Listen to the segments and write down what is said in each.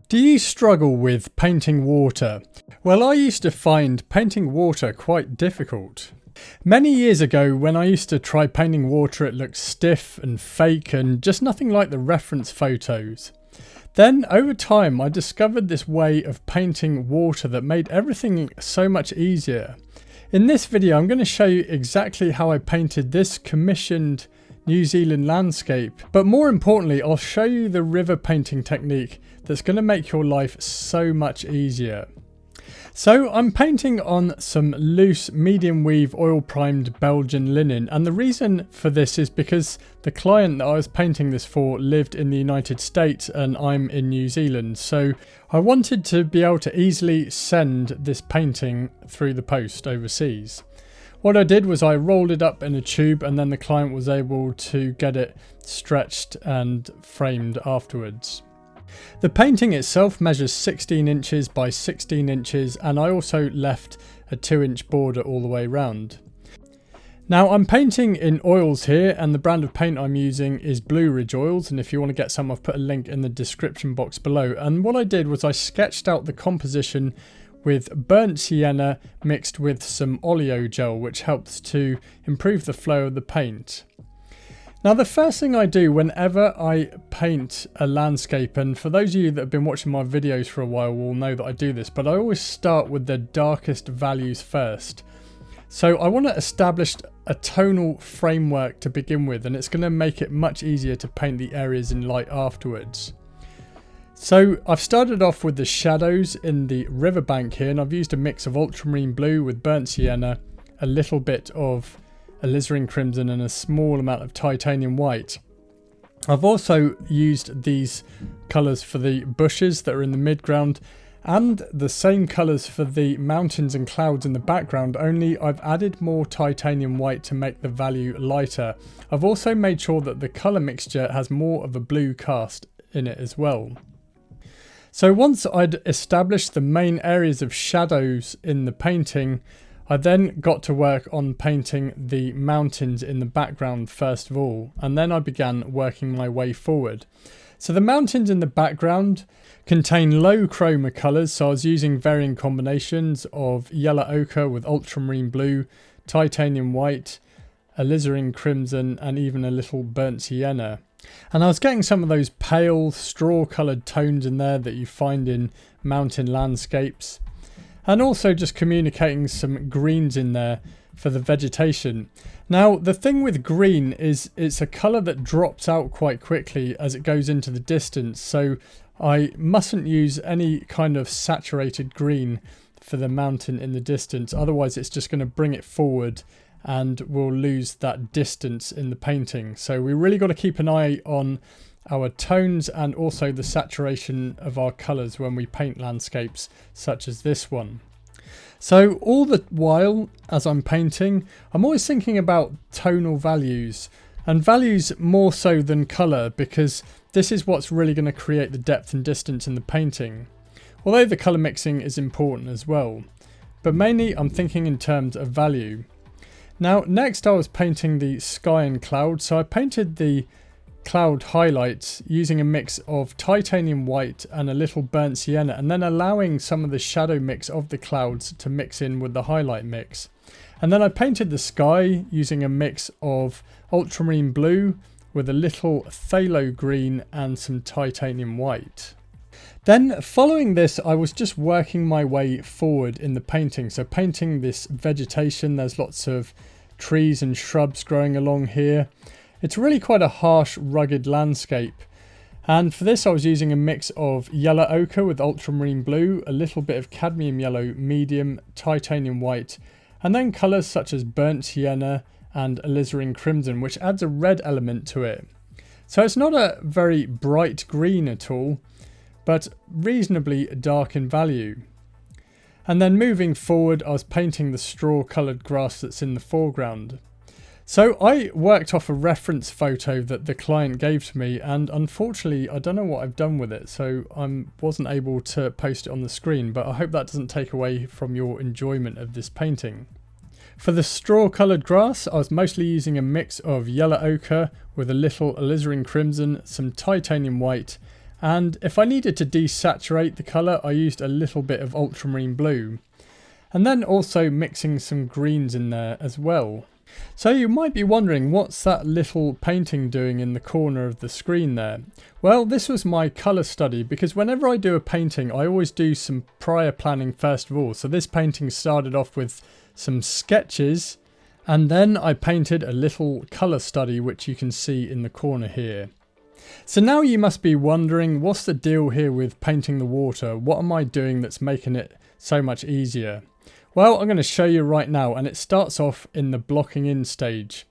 Do you struggle with painting water? Well, I used to find painting water quite difficult. Many years ago, when I used to try painting water, it looked stiff and fake and just nothing like the reference photos. Then, over time, I discovered this way of painting water that made everything so much easier. In this video, I'm going to show you exactly how I painted this commissioned New Zealand landscape, but more importantly, I'll show you the river painting technique that's going to make your life so much easier. So I'm painting on some loose medium weave oil primed Belgian linen, and the reason for this is because the client that I was painting this for lived in the United States and I'm in New Zealand, so I wanted to be able to easily send this painting through the post overseas. What I did was I rolled it up in a tube and then the client was able to get it stretched and framed afterwards. The painting itself measures 16 inches by 16 inches and I also left a 2-inch border all the way around. Now I'm painting in oils here and the brand of paint I'm using is Blue Ridge Oils, and if you want to get some I've put a link in the description box below. And what I did was I sketched out the composition with burnt sienna mixed with some oleo gel, which helps to improve the flow of the paint. Now the first thing I do whenever I paint a landscape, and for those of you that have been watching my videos for a while will know that I do this, but I always start with the darkest values first. So I want to establish a tonal framework to begin with, and it's going to make it much easier to paint the areas in light afterwards. So I've started off with the shadows in the riverbank here, and I've used a mix of ultramarine blue with burnt sienna, a little bit of alizarin crimson and a small amount of titanium white. I've also used these colours for the bushes that are in the midground and the same colours for the mountains and clouds in the background, only I've added more titanium white to make the value lighter. I've also made sure that the colour mixture has more of a blue cast in it as well. So once I'd established the main areas of shadows in the painting, I then got to work on painting the mountains in the background first of all, and then I began working my way forward. So the mountains in the background contain low chroma colours, so I was using varying combinations of yellow ochre with ultramarine blue, titanium white, alizarin crimson and even a little burnt sienna. And I was getting some of those pale straw coloured tones in there that you find in mountain landscapes. And also just communicating some greens in there for the vegetation. Now the thing with green is it's a colour that drops out quite quickly as it goes into the distance, so I mustn't use any kind of saturated green for the mountain in the distance, otherwise it's just going to bring it forward and we'll lose that distance in the painting. So we really got to keep an eye on our tones and also the saturation of our colours when we paint landscapes such as this one. So all the while as I'm painting, I'm always thinking about tonal values, and values more so than colour, because this is what's really going to create the depth and distance in the painting. Although the colour mixing is important as well, but mainly I'm thinking in terms of value. Now next I was painting the sky and clouds, so I painted the cloud highlights using a mix of titanium white and a little burnt sienna, and then allowing some of the shadow mix of the clouds to mix in with the highlight mix. And then I painted the sky using a mix of ultramarine blue with a little phthalo green and some titanium white. Then following this I was just working my way forward in the painting, so painting this vegetation. There's lots of trees and shrubs growing along here. It's really quite a harsh, rugged landscape, and for this I was using a mix of yellow ochre with ultramarine blue, a little bit of cadmium yellow medium, titanium white, and then colours such as burnt sienna and alizarin crimson, which adds a red element to it. So it's not a very bright green at all, but reasonably dark in value. And then moving forward I was painting the straw coloured grass that's in the foreground. So I worked off a reference photo that the client gave to me, and unfortunately I don't know what I've done with it, so I wasn't able to post it on the screen, but I hope that doesn't take away from your enjoyment of this painting. For the straw coloured grass I was mostly using a mix of yellow ochre with a little alizarin crimson, some titanium white and if I needed to desaturate the colour I used a little bit of ultramarine blue, and then also mixing some greens in there as well. So you might be wondering, what's that little painting doing in the corner of the screen there? Well, this was my colour study, because whenever I do a painting I always do some prior planning first of all. So this painting started off with some sketches, and then I painted a little colour study which you can see in the corner here. So now you must be wondering, what's the deal here with painting the water? What am I doing that's making it so much easier? Well, I'm going to show you right now, and it starts off in the blocking in stage.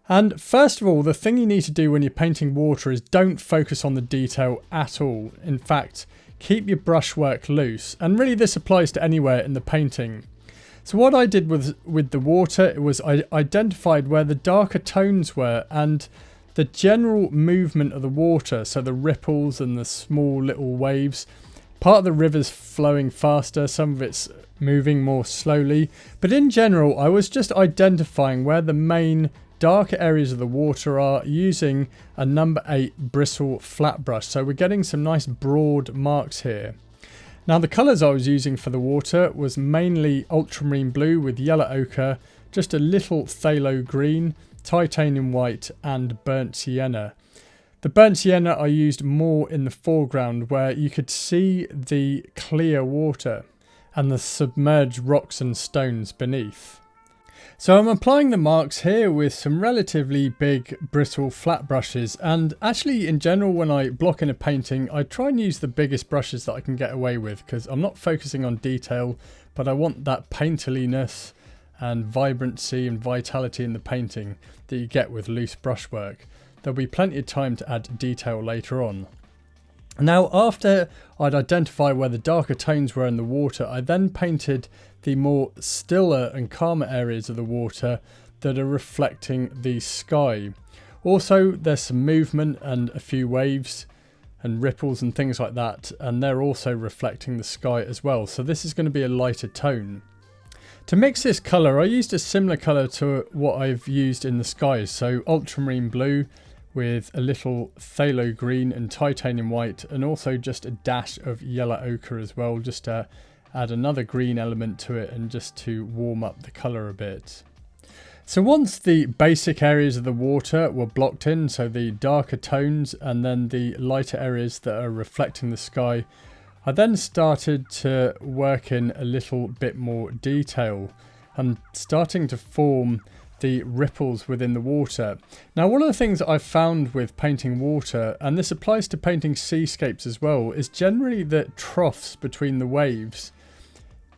And first of all, the thing you need to do when you're painting water is don't focus on the detail at all. In fact, keep your brushwork loose, and really this applies to anywhere in the painting. So what I did with the water was I identified where the darker tones were and the general movement of the water, so the ripples and the small little waves. Part of the river's flowing faster, some of it's moving more slowly, but in general I was just identifying where the main darker areas of the water are using a number 8 bristle flat brush. So we're getting some nice broad marks here. Now the colours I was using for the water was mainly ultramarine blue with yellow ochre, just a little phthalo green, titanium white and burnt sienna. The burnt sienna I used more in the foreground where you could see the clear water and the submerged rocks and stones beneath. So I'm applying the marks here with some relatively big bristle flat brushes, and actually in general when I block in a painting I try and use the biggest brushes that I can get away with, because I'm not focusing on detail but I want that painterliness and vibrancy and vitality in the painting that you get with loose brushwork. There'll be plenty of time to add detail later on. Now after I'd identified where the darker tones were in the water, I then painted the more stiller and calmer areas of the water that are reflecting the sky. Also there's some movement and a few waves and ripples and things like that, and they're also reflecting the sky as well. So this is going to be a lighter tone. To mix this colour I used a similar colour to what I've used in the skies, so ultramarine blue with a little phthalo green and titanium white, and also just a dash of yellow ochre as well, just to add another green element to it and just to warm up the colour a bit. So once the basic areas of the water were blocked in, so the darker tones and then the lighter areas that are reflecting the sky, I then started to work in a little bit more detail and starting to form the ripples within the water. Now one of the things that I've found with painting water, and this applies to painting seascapes as well, is generally that troughs between the waves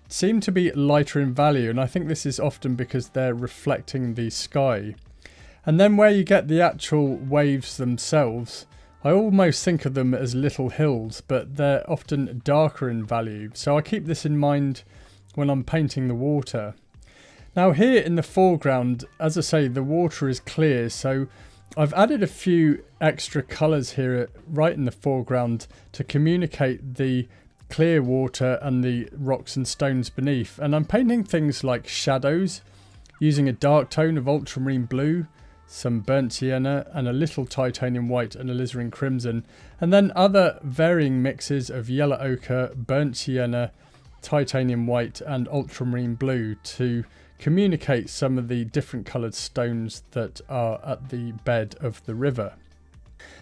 seem to be lighter in value, and I think this is often because they're reflecting the sky. And then where you get the actual waves themselves, I almost think of them as little hills, but they're often darker in value, so I keep this in mind when I'm painting the water. Now here in the foreground, as I say, the water is clear, so I've added a few extra colours here right in the foreground to communicate the clear water and the rocks and stones beneath. And I'm painting things like shadows using a dark tone of ultramarine blue, some burnt sienna and a little titanium white and alizarin crimson, and then other varying mixes of yellow ochre, burnt sienna, titanium white and ultramarine blue to communicate some of the different coloured stones that are at the bed of the river.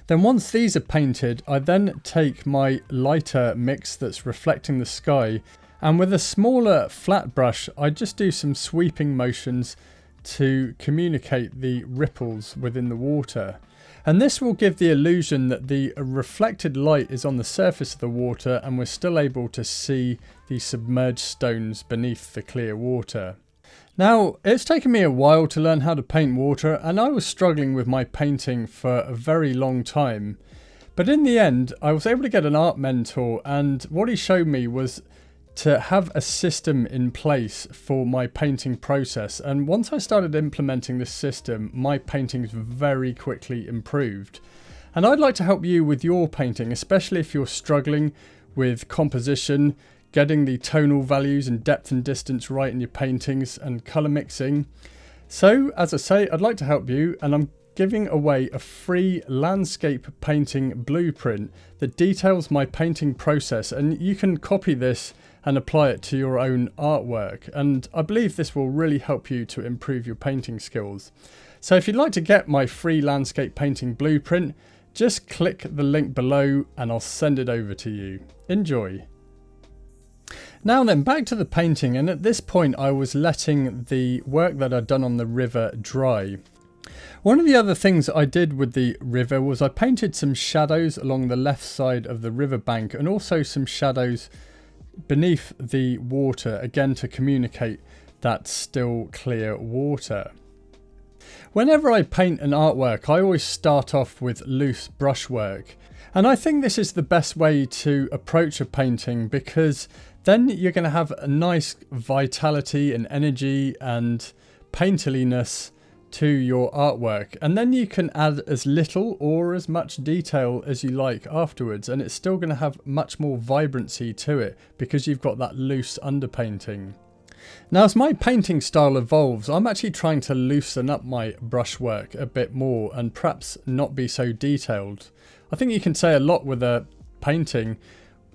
Then once these are painted, I then take my lighter mix that's reflecting the sky, and with a smaller flat brush I just do some sweeping motions to communicate the ripples within the water. And this will give the illusion that the reflected light is on the surface of the water and we're still able to see the submerged stones beneath the clear water. Now, it's taken me a while to learn how to paint water, and I was struggling with my painting for a very long time. But in the end, I was able to get an art mentor, and what he showed me was to have a system in place for my painting process. And once I started implementing this system, my paintings very quickly improved. And I'd like to help you with your painting, especially if you're struggling with composition, getting the tonal values and depth and distance right in your paintings and colour mixing. So as I say, I'd like to help you, and I'm giving away a free landscape painting blueprint that details my painting process, and you can copy this and apply it to your own artwork, and I believe this will really help you to improve your painting skills. So if you'd like to get my free landscape painting blueprint, just click the link below and I'll send it over to you. Enjoy! Now then, back to the painting, and at this point I was letting the work that I'd done on the river dry. One of the other things I did with the river was I painted some shadows along the left side of the riverbank and also some shadows beneath the water, again to communicate that still clear water. Whenever I paint an artwork, I always start off with loose brushwork, and I think this is the best way to approach a painting, because then you're going to have a nice vitality and energy and painterliness to your artwork, and then you can add as little or as much detail as you like afterwards, and it's still going to have much more vibrancy to it because you've got that loose underpainting. Now, as my painting style evolves, I'm actually trying to loosen up my brushwork a bit more and perhaps not be so detailed. I think you can say a lot with a painting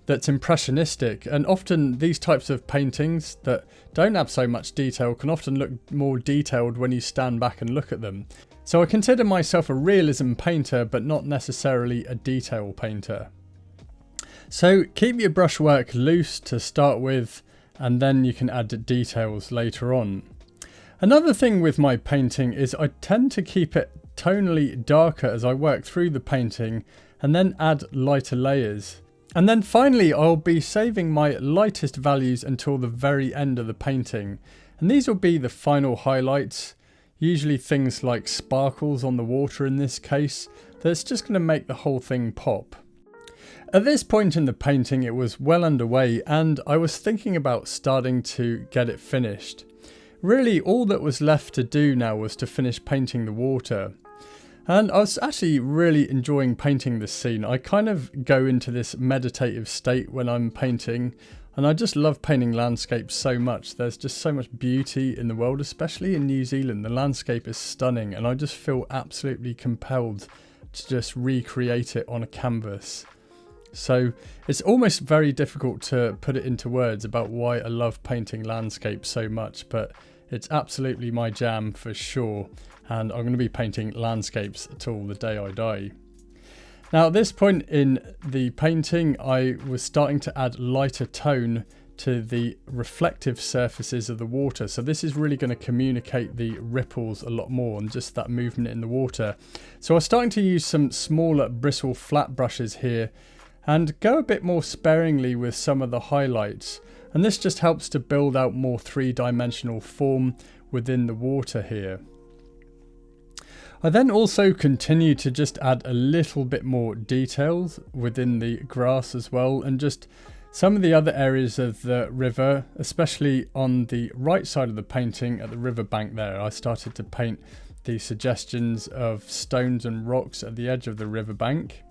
that's impressionistic, and often these types of paintings that don't have so much detail can often look more detailed when you stand back and look at them. So I consider myself a realism painter, but not necessarily a detail painter. So keep your brushwork loose to start with, and then you can add details later on. Another thing with my painting is I tend to keep it tonally darker as I work through the painting, and then add lighter layers. And then finally I'll be saving my lightest values until the very end of the painting, and these will be the final highlights, usually things like sparkles on the water in this case, that's just going to make the whole thing pop. At this point in the painting it was well underway, and I was thinking about starting to get it finished. Really all that was left to do now was to finish painting the water. And I was actually really enjoying painting this scene. I kind of go into this meditative state when I'm painting, and I just love painting landscapes so much. There's just so much beauty in the world, especially in New Zealand. The landscape is stunning, and I just feel absolutely compelled to just recreate it on a canvas. So it's almost very difficult to put it into words about why I love painting landscapes so much, but it's absolutely my jam for sure. And I'm going to be painting landscapes till the day I die. Now at this point in the painting I was starting to add lighter tone to the reflective surfaces of the water, so this is really going to communicate the ripples a lot more and just that movement in the water. So I was starting to use some smaller bristle flat brushes here and go a bit more sparingly with some of the highlights, and this just helps to build out more three-dimensional form within the water here. I then also continue to just add a little bit more details within the grass as well, and just some of the other areas of the river, especially on the right side of the painting at the riverbank there. I started to paint the suggestions of stones and rocks at the edge of the riverbank.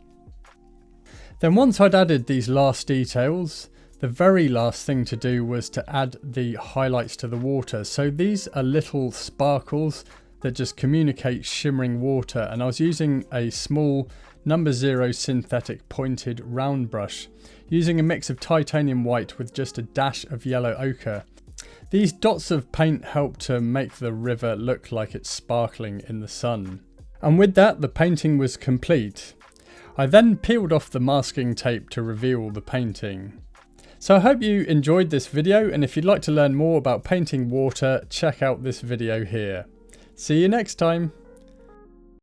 Then once I'd added these last details, the very last thing to do was to add the highlights to the water. So these are little sparkles that just communicate shimmering water, and I was using a small No. 0 synthetic pointed round brush, using a mix of titanium white with just a dash of yellow ochre. These dots of paint help to make the river look like it's sparkling in the sun. And with that the painting was complete. I then peeled off the masking tape to reveal the painting. So I hope you enjoyed this video, and if you'd like to learn more about painting water, check out this video here. See you next time.